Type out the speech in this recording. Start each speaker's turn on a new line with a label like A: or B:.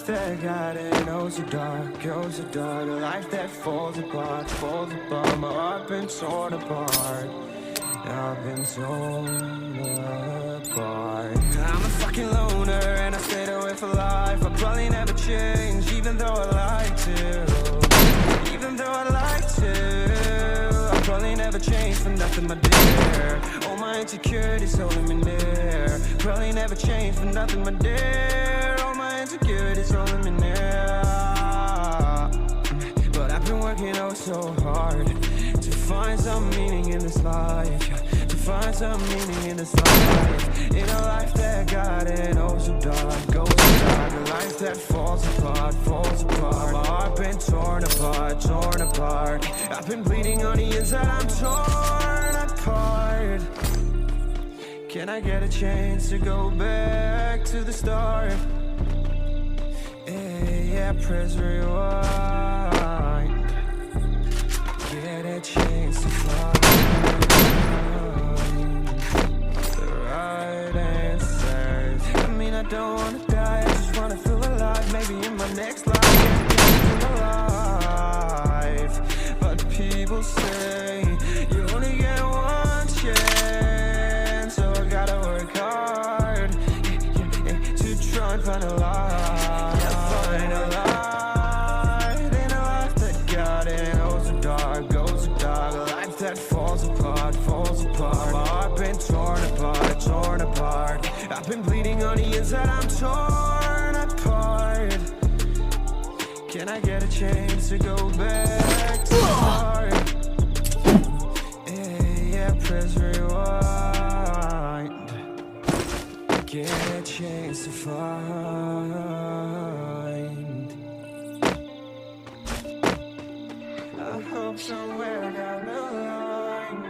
A: life that got it, oh so dark, oh so dark. A life that falls apart, falls apart. My heart been torn apart, I've been torn apart. I'm a fucking loner and I stayed away for life. I'll probably never change, even though I like to. Even though I like to, I'll probably never change for nothing, my dear. All my insecurities holding me near. Probably never change for nothing, my dear. All my insecurities holding me near. But I've been working oh so hard to find some meaning in this life, to find some meaning in this life. In a life that got it oh so dark, goes so dark. A life that falls apart, falls apart. My heart been torn apart, torn apart. I've been bleeding on the inside, I'm torn apart. Can I get a chance to go back to the start? Yeah, press rewind. Get a chance to find the right answers. I mean, I don't wanna die, I just wanna feel alive. Maybe in my next life, I feel alive. But people say you only get one chance, so I gotta work hard to try and find a light. Find a light in a life that got it oh so dark, goes so dark. A life that falls apart, falls apart. My heart been torn apart, torn apart. I've been bleeding on the inside, I'm torn apart. Can I get a chance to go back to the start? Yeah, press rewind. Get a chance to find. I hope somewhere down the line